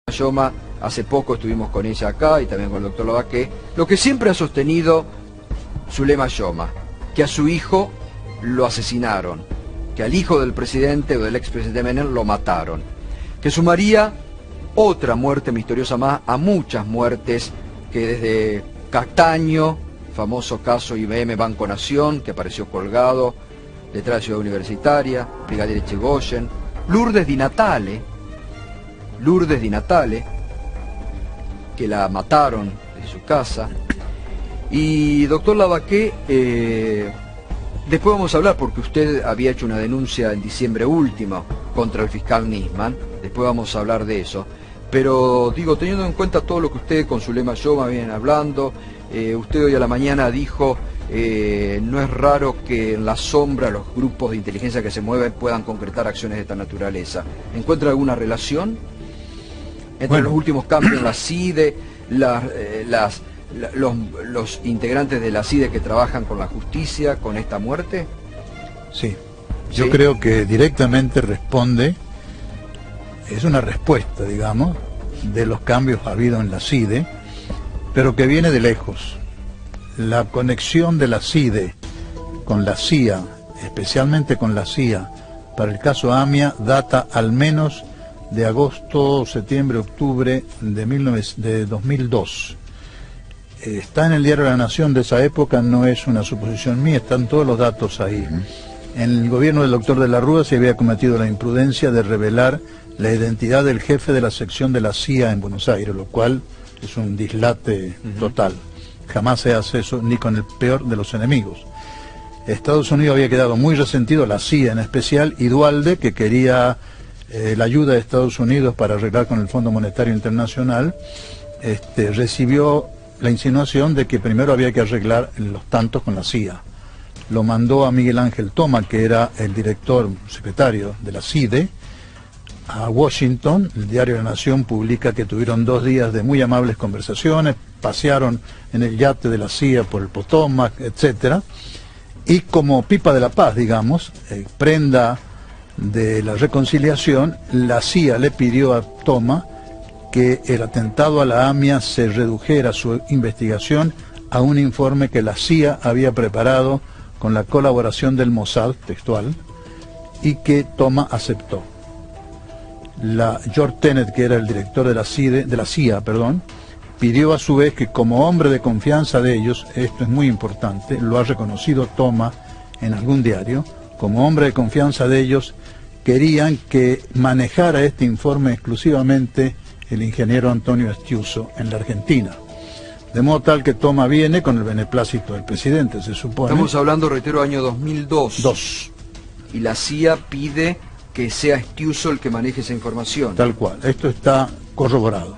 Yoma, hace poco estuvimos con ella acá y también con el doctor Lavaqué, lo que siempre ha sostenido Zulema Yoma, que a su hijo lo asesinaron, que al hijo del presidente o del expresidente Menem lo mataron, que sumaría otra muerte misteriosa más a muchas muertes que desde Castaño, famoso caso IBM Banco Nación, que apareció colgado detrás de Ciudad Universitaria, Brigadier Echegoyen, Lourdes Di Natale, que la mataron en su casa. Y doctor Lavaqué, después vamos a hablar, porque usted había hecho una denuncia en diciembre último contra el fiscal Nisman, después vamos a hablar de eso. Pero digo, teniendo en cuenta todo lo que usted con Zulema Yoma vienen hablando, usted hoy a la mañana dijo, no es raro que en la sombra los grupos de inteligencia que se mueven puedan concretar acciones de esta naturaleza. ¿Encuentra alguna relación entre los últimos cambios en la CIDE, los integrantes de la CIDE que trabajan con la justicia, con esta muerte? Sí, yo creo que directamente responde, es una respuesta, digamos, de los cambios habidos en la CIDE, pero que viene de lejos. La conexión de la CIDE con la CIA, especialmente con la CIA, para el caso AMIA, data al menos de agosto, septiembre, octubre de 2002. Está en el diario La Nación de esa época, no es una suposición mía, están todos los datos ahí. En el gobierno del doctor de la Rúa se había cometido la imprudencia de revelar la identidad del jefe de la sección de la CIA en Buenos Aires, lo cual es un dislate total. Jamás se hace eso, ni con el peor de los enemigos. Estados Unidos había quedado muy resentido, la CIA en especial, y Duhalde, que quería la ayuda de Estados Unidos para arreglar con el Fondo Monetario Internacional, recibió la insinuación de que primero había que arreglar los tantos con la CIA. Lo mandó a Miguel Ángel Toma, que era el director secretario de la CIDE, a Washington. El diario La Nación publica que tuvieron 2 días de muy amables conversaciones, pasearon en el yate de la CIA por el Potomac, etc. Y como pipa de la paz, digamos, prenda de la reconciliación, la CIA le pidió a Toma que el atentado a la AMIA se redujera su investigación a un informe que la CIA había preparado con la colaboración del Mossad, textual, y que Toma aceptó. George Tenet, que era el director de la CIA, pidió a su vez que, como hombre de confianza de ellos, esto es muy importante, lo ha reconocido Toma en algún diario, como hombre de confianza de ellos, querían que manejara este informe exclusivamente el ingeniero Antonio Estiuso en la Argentina. De modo tal que Toma viene con el beneplácito del presidente, se supone. Estamos hablando, reitero, año 2002. 2. Y la CIA pide que sea Estiuso el que maneje esa información. Tal cual, esto está corroborado.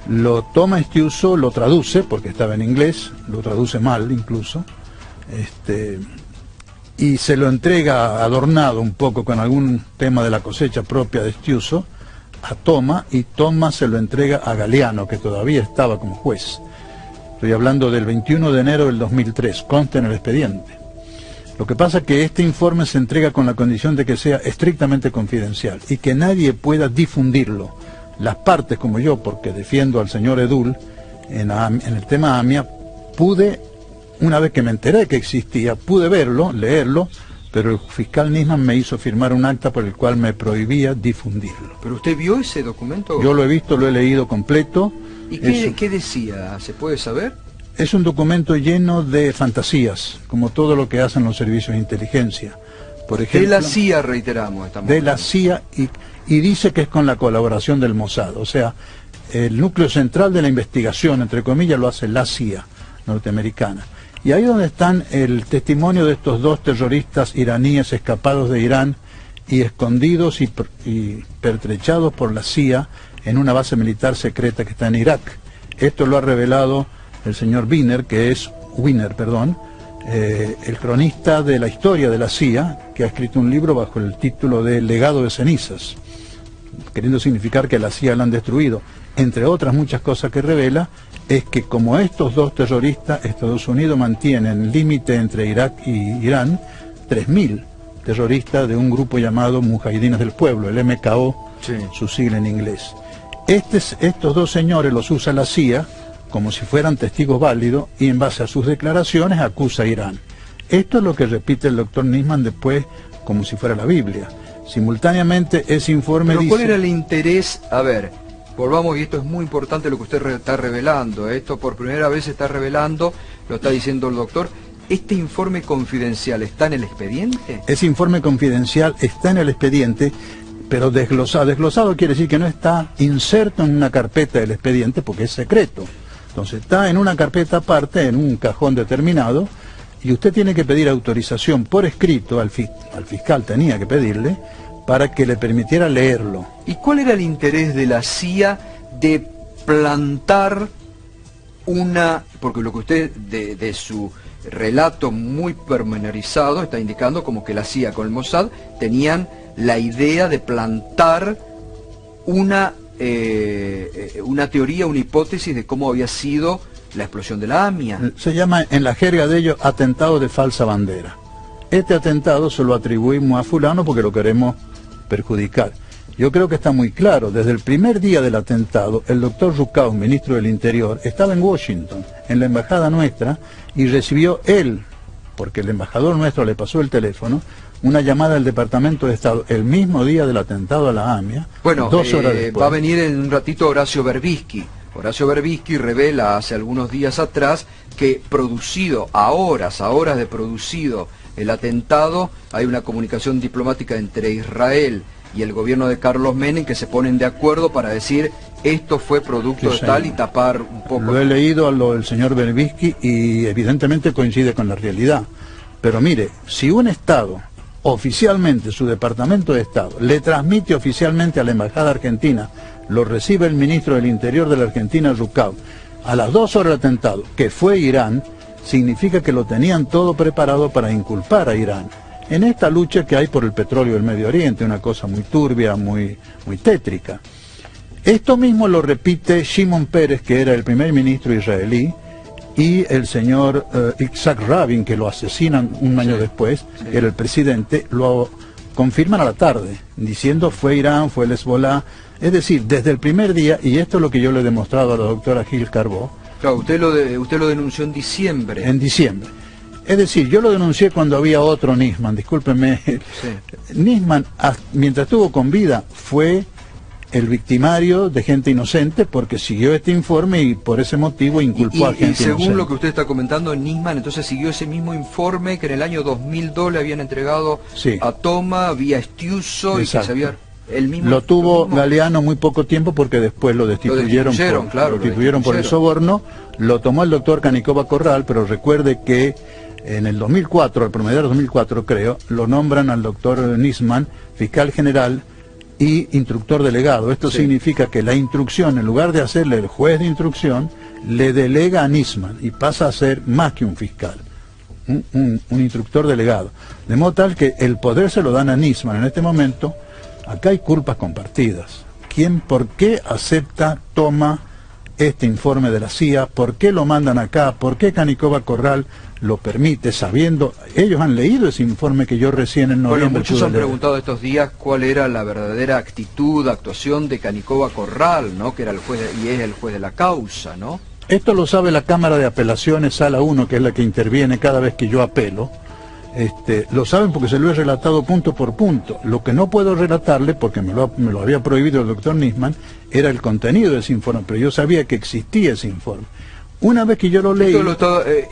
Lo toma Estiuso, lo traduce, porque estaba en inglés, lo traduce mal incluso, y se lo entrega adornado un poco con algún tema de la cosecha propia de Estiuso a Toma, y Toma se lo entrega a Galeano, que todavía estaba como juez. Estoy hablando del 21 de enero del 2003, consta en el expediente. Lo que pasa es que este informe se entrega con la condición de que sea estrictamente confidencial y que nadie pueda difundirlo. Las partes, como yo, porque defiendo al señor Edul en el tema AMIA, pude, una vez que me enteré que existía, pude verlo, leerlo, pero el fiscal Nisman me hizo firmar un acta por el cual me prohibía difundirlo. ¿Pero usted vio ese documento? Yo lo he visto, lo he leído completo. ¿Y qué decía? ¿Se puede saber? Es un documento lleno de fantasías, como todo lo que hacen los servicios de inteligencia. Por ejemplo, de la CIA, reiteramos. De la CIA, y dice que es con la colaboración del Mossad. O sea, el núcleo central de la investigación, entre comillas, lo hace la CIA norteamericana. Y ahí donde están el testimonio de estos 2 terroristas iraníes escapados de Irán y escondidos y pertrechados por la CIA en una base militar secreta que está en Irak. Esto lo ha revelado el señor Wiener, el cronista de la historia de la CIA, que ha escrito un libro bajo el título de Legado de cenizas, queriendo significar que la CIA la han destruido. Entre otras muchas cosas que revela, es que como estos 2 terroristas, Estados Unidos mantiene en el límite entre Irak y Irán 3.000 terroristas de un grupo llamado Mujahidines del Pueblo, el MKO, sí, su sigla en inglés. Estos dos señores los usa la CIA como si fueran testigos válidos y en base a sus declaraciones acusa a Irán. Esto es lo que repite el doctor Nisman después como si fuera la Biblia. Simultáneamente ese informe ¿Pero dice... cuál era el interés? A ver, volvamos, y esto es muy importante lo que usted está revelando. Esto por primera vez se está revelando, lo está diciendo el doctor. ¿Este informe confidencial está en el expediente? Ese informe confidencial está en el expediente, pero desglosado. Desglosado quiere decir que no está inserto en una carpeta del expediente porque es secreto. Entonces está en una carpeta aparte, en un cajón determinado, y usted tiene que pedir autorización por escrito, al fiscal tenía que pedirle, para que le permitiera leerlo. ¿Y cuál era el interés de la CIA de plantar una... porque lo que usted de su relato muy pormenorizado está indicando como que la CIA con el Mossad tenían la idea de plantar una teoría, una hipótesis de cómo había sido la explosión de la AMIA? Se llama en la jerga de ellos atentado de falsa bandera. Este atentado se lo atribuimos a fulano porque lo queremos perjudicar. Yo creo que está muy claro. Desde el primer día del atentado, el doctor Rucaus, ministro del Interior, estaba en Washington, en la embajada nuestra, y recibió él, porque el embajador nuestro le pasó el teléfono, una llamada del Departamento de Estado el mismo día del atentado a la AMIA. Bueno, 2 horas después. Va a venir en un ratito Horacio Berbisky. Horacio Berbisky revela hace algunos días atrás que producido, a horas de producido el atentado, hay una comunicación diplomática entre Israel y el gobierno de Carlos Menem que se ponen de acuerdo para decir esto fue producto de tal y tapar un poco. Lo he leído a lo del señor Berbisky y evidentemente coincide con la realidad. Pero mire, si un Estado, oficialmente su Departamento de Estado, le transmite oficialmente a la Embajada Argentina, lo recibe el ministro del Interior de la Argentina, Rucaus, a las 2 horas del atentado, que fue Irán, significa que lo tenían todo preparado para inculpar a Irán en esta lucha que hay por el petróleo del Medio Oriente, una cosa muy turbia, muy tétrica. Esto mismo lo repite Shimon Peres, que era el primer ministro israelí, y el señor Yitzhak Rabin, que lo asesinan un año después, era el presidente, lo confirman a la tarde, diciendo fue Irán, fue el Hezbollah. Es decir, desde el primer día, y esto es lo que yo le he demostrado a la doctora Gil Carbó. Claro, usted lo denunció en diciembre. En diciembre. Es decir, yo lo denuncié cuando había otro Nisman, discúlpeme. Sí. Nisman, mientras estuvo con vida, fue el victimario de gente inocente porque siguió este informe y por ese motivo inculpó a gente inocente. Y según lo que usted está comentando, Nisman entonces siguió ese mismo informe que en el año 2002 le habían entregado a Toma vía Estiuso. Exacto. Y que se había... Lo tuvo Galeano muy poco tiempo porque después lo destituyeron por el soborno. Lo tomó el doctor Canicova Corral, pero recuerde que en el 2004, al promediar 2004 creo, lo nombran al doctor Nisman fiscal general y instructor delegado. Esto significa que la instrucción, en lugar de hacerle el juez de instrucción, le delega a Nisman y pasa a ser más que un fiscal, un instructor delegado. De modo tal que el poder se lo dan a Nisman en este momento. Acá hay culpas compartidas. ¿Por qué acepta, toma este informe de la CIA? ¿Por qué lo mandan acá? ¿Por qué Canicova Corral lo permite, sabiendo? Ellos han leído ese informe que yo recién en noviembre... Bueno, muchos han preguntado estos días cuál era la verdadera actitud, actuación de Canicova Corral, ¿no? Que era el juez y es el juez de la causa, ¿no? Esto lo sabe la Cámara de Apelaciones, Sala 1, que es la que interviene cada vez que yo apelo. Lo saben porque se lo he relatado punto por punto. Lo que no puedo relatarle, porque me lo había prohibido el doctor Nisman, era el contenido de ese informe, pero yo sabía que existía ese informe. Una vez que yo lo leí...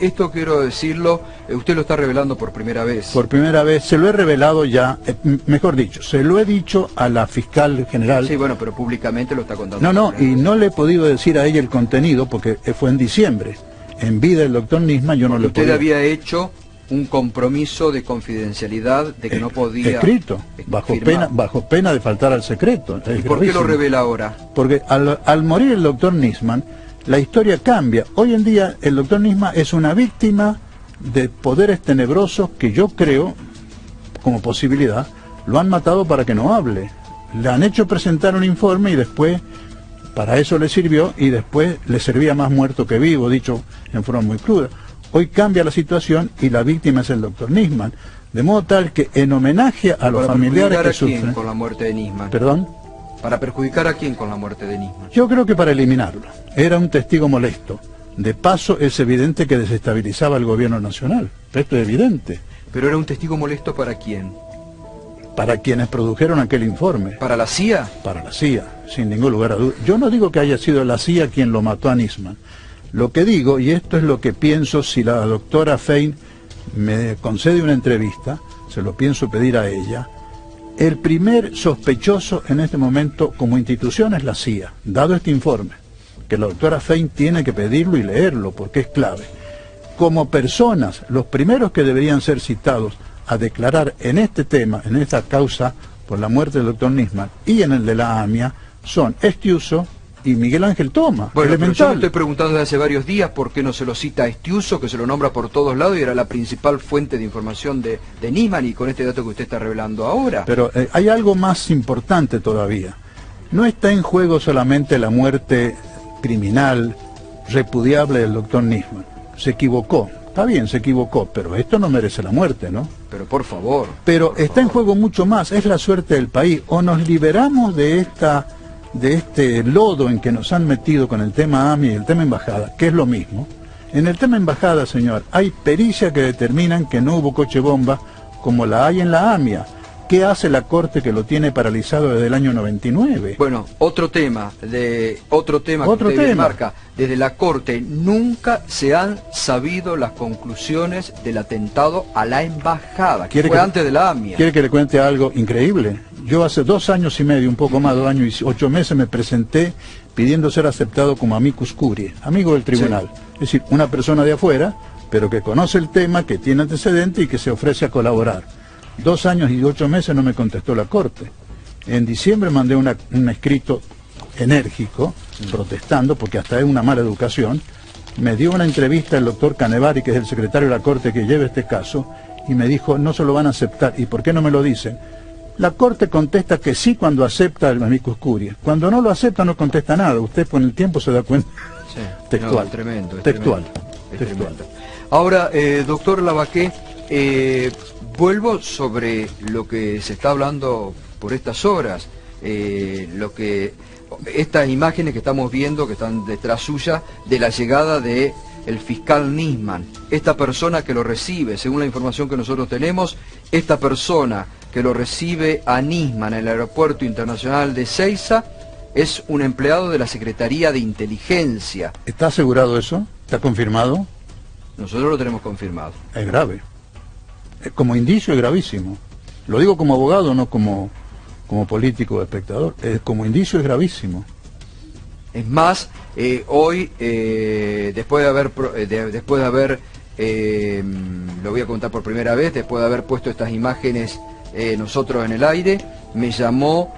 Esto quiero decirlo, usted lo está revelando por primera vez. Por primera vez, se lo he revelado ya, mejor dicho, se lo he dicho a la fiscal general. Sí, bueno, pero públicamente lo está contando. No, y no le he podido decir a ella el contenido porque fue en diciembre. En vida del doctor Nisman yo no le podía... Usted había hecho un compromiso de confidencialidad de que no podía... Escrito, bajo pena de faltar al secreto. ¿Y por qué lo revela ahora? Porque al morir el doctor Nisman, la historia cambia. Hoy en día el doctor Nisman es una víctima de poderes tenebrosos que yo creo, como posibilidad, lo han matado para que no hable. Le han hecho presentar un informe y después, para eso le sirvió, y después le servía más muerto que vivo, dicho en forma muy cruda. Hoy cambia la situación y la víctima es el doctor Nisman, de modo tal que en homenaje a los familiares que sufren... con la muerte de Nisman? ¿Perdón? ¿Para perjudicar a quién con la muerte de Nisman? Yo creo que para eliminarlo. Era un testigo molesto. De paso, es evidente que desestabilizaba al gobierno nacional. Esto es evidente. ¿Pero era un testigo molesto para quién? Para quienes produjeron aquel informe. ¿Para la CIA? Para la CIA, sin ningún lugar a dudas. Yo no digo que haya sido la CIA quien lo mató a Nisman. Lo que digo, y esto es lo que pienso si la doctora Fein me concede una entrevista, se lo pienso pedir a ella, el primer sospechoso en este momento como institución es la CIA, dado este informe, que la doctora Fein tiene que pedirlo y leerlo porque es clave. Como personas, los primeros que deberían ser citados a declarar en este tema, en esta causa por la muerte del doctor Nisman y en el de la AMIA, son Estiuso y Miguel Ángel Toma. Bueno, pero yo me elemental. estoy preguntando desde hace varios días por qué no se lo cita a Estiuso, que se lo nombra por todos lados y era la principal fuente de información de Nisman, y con este dato que usted está revelando ahora. Pero hay algo más importante todavía. No está en juego solamente la muerte criminal, repudiable del doctor Nisman. Se equivocó. Está bien, se equivocó, pero esto no merece la muerte, ¿no? Pero por favor. Pero por está en favor. juego mucho más, es la suerte del país. O nos liberamos de este lodo en que nos han metido con el tema AMI y el tema embajada, que es lo mismo. En el tema embajada, señor, hay pericias que determinan que no hubo coche bomba como la hay en la AMIA. ¿Qué hace la Corte que lo tiene paralizado desde el año 99? Bueno, otro tema que usted bien marca. Desde la Corte nunca se han sabido las conclusiones del atentado a la embajada, que fue antes de la AMIA. ¿Quiere que le cuente algo increíble? Yo hace 2 años y medio, un poco más, 2 años y 8 meses, me presenté pidiendo ser aceptado como amicus curiae, amigo del tribunal. Sí. Es decir, una persona de afuera, pero que conoce el tema, que tiene antecedentes y que se ofrece a colaborar. 2 años y 8 meses no me contestó la Corte. En diciembre mandé un escrito enérgico, protestando, porque hasta es una mala educación. Me dio una entrevista el doctor Canevari, que es el secretario de la Corte que lleva este caso, y me dijo, no se lo van a aceptar. ¿Y por qué no me lo dicen? La Corte contesta que sí cuando acepta el amicus curiae. Cuando no lo acepta no contesta nada. Usted con el tiempo se da cuenta. Sí, textual. No, tremendo, textual. Textual. Ahora, doctor Lavaqué, vuelvo sobre lo que se está hablando por estas horas, estas imágenes que estamos viendo, que están detrás suya, de la llegada de el fiscal Nisman. Esta persona que lo recibe, según la información que nosotros tenemos, esta persona que lo recibe a Nisman en el Aeropuerto Internacional de Ezeiza es un empleado de la Secretaría de Inteligencia. ¿Está asegurado eso? ¿Está confirmado? Nosotros lo tenemos confirmado. Es grave. Como indicio es gravísimo. Lo digo como abogado, no como político o espectador. Como indicio es gravísimo. Es más, hoy, después de haber, lo voy a contar por primera vez, después de haber puesto estas imágenes nosotros en el aire, me llamó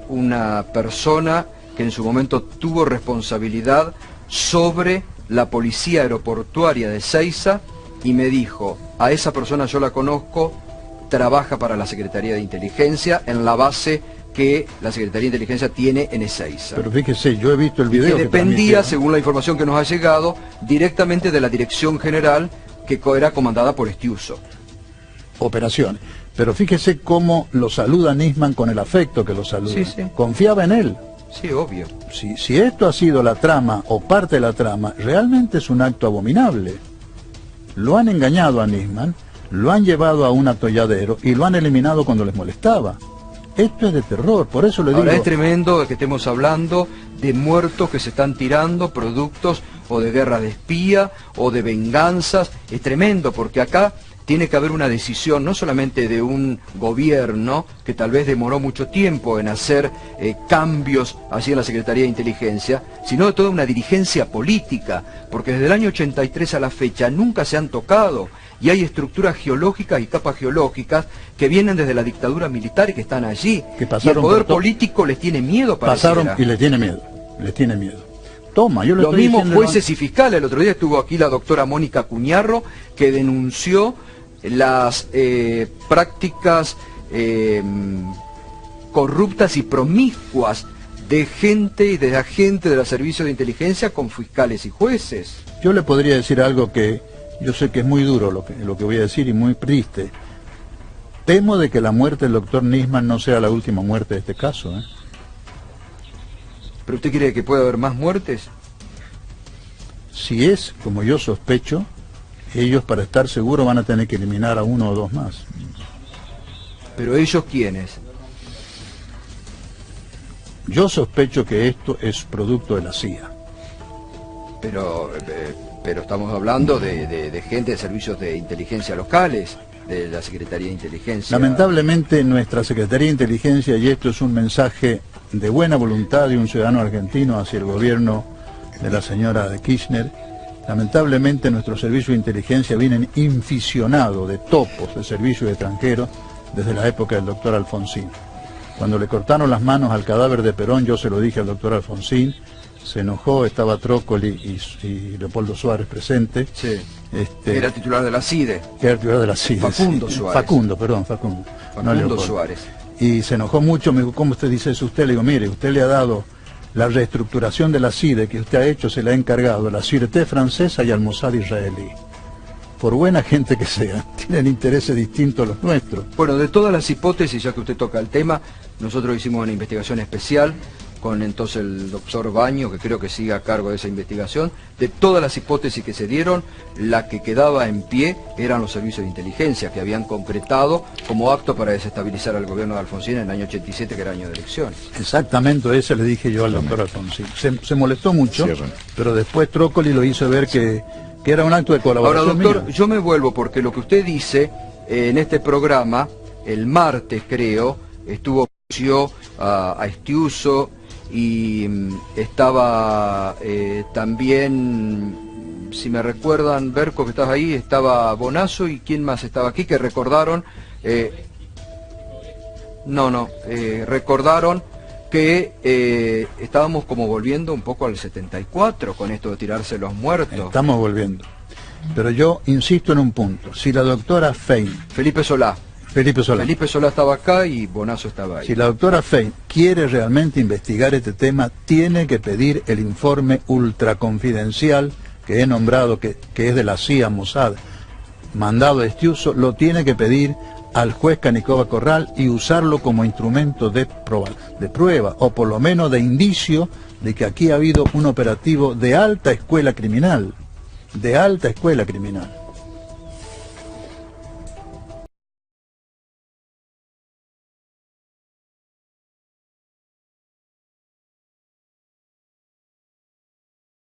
una persona que en su momento tuvo responsabilidad sobre la policía aeroportuaria de Ezeiza y me dijo, a esa persona yo la conozco, trabaja para la Secretaría de Inteligencia en la base que la Secretaría de Inteligencia tiene en Ezeiza. Pero fíjese, yo he visto el video que dependía, según la información que nos ha llegado, directamente de la Dirección General que era comandada por Estiuso. Operaciones. Pero fíjese cómo lo saluda Nisman con el afecto que lo saluda. Sí, sí. Confiaba en él. Sí, obvio. Si esto ha sido la trama o parte de la trama, realmente es un acto abominable. Lo han engañado a Nisman, lo han llevado a un atolladero y lo han eliminado cuando les molestaba. Esto es de terror, por eso le digo... Ahora es tremendo que estemos hablando de muertos que se están tirando, productos o de guerra de espía o de venganzas. Es tremendo porque acá tiene que haber una decisión no solamente de un gobierno que tal vez demoró mucho tiempo en hacer cambios allí en la Secretaría de Inteligencia, sino de toda una dirigencia política, porque desde el año 83 a la fecha nunca se han tocado y hay estructuras geológicas y capas geológicas que vienen desde la dictadura militar y que están allí. Que pasaron y el poder político les tiene miedo para pasaron y les tiene miedo, Toma, yo los mismos jueces y fiscales. El otro día estuvo aquí la doctora Mónica Cuñarro, que denunció las prácticas corruptas y promiscuas de gente y de agentes de los servicios de inteligencia con fiscales y jueces. Yo le podría decir algo que yo sé que es muy duro lo que voy a decir y muy triste. Temo de que la muerte del doctor Nisman no sea la última muerte de este caso. ¿Pero usted cree que puede haber más muertes? Si es como yo sospecho, ellos para estar seguros van a tener que eliminar a 1 o 2 más. ¿Pero ellos quiénes? Yo sospecho que esto es producto de la CIA. Pero estamos hablando de gente de servicios de inteligencia locales, de la Secretaría de Inteligencia. Lamentablemente nuestra Secretaría de Inteligencia, y esto es un mensaje de buena voluntad de un ciudadano argentino hacia el gobierno de la señora de Kirchner, lamentablemente nuestros servicios de inteligencia vienen inficionados de topos de servicios extranjeros desde la época del doctor Alfonsín. Cuando le cortaron las manos al cadáver de Perón, yo se lo dije al doctor Alfonsín, se enojó, estaba Trócoli y Leopoldo Suárez presente. Sí. Era titular de la CIDE. Era titular de la CIDE. Facundo sí. Suárez. Facundo. Facundo Suárez. Y se enojó mucho, me dijo, ¿cómo usted dice eso? Usted le digo, mire, usted le ha dado la reestructuración de la CIDE que usted ha hecho, se la ha encargado a la Sûreté francesa y al Mossad israelí. Por buena gente que sea, tienen intereses distintos a los nuestros. Bueno, de todas las hipótesis, ya que usted toca el tema, nosotros hicimos una investigación especial con entonces el doctor Baño, que creo que sigue a cargo de esa investigación. De todas las hipótesis que se dieron, la que quedaba en pie eran los servicios de inteligencia, que habían concretado como acto para desestabilizar al gobierno de Alfonsín en el año 87, que era año de elecciones. Exactamente, eso le dije yo al doctor Alfonsín. Se molestó mucho, pero después Trócoli lo hizo ver que era un acto de colaboración. Ahora, doctor, mía. yo me vuelvo porque lo que usted dice en este programa, el martes creo, estuvo a Estiuso, y estaba también, si me recuerdan, Berco, que estás ahí, estaba Bonazo, y quién más estaba aquí, que recordaron, recordaron que estábamos como volviendo un poco al 74 con esto de tirarse los muertos. Estamos volviendo. Pero yo insisto en un punto, si la doctora Fein... Felipe Solá estaba acá y Bonazo estaba ahí. Si la doctora Fein quiere realmente investigar este tema, tiene que pedir el informe ultraconfidencial que he nombrado, que es de la CIA Mossad, mandado a Estiuso, lo tiene que pedir al juez Canicova Corral y usarlo como instrumento de prueba, o por lo menos de indicio de que aquí ha habido un operativo de alta escuela criminal.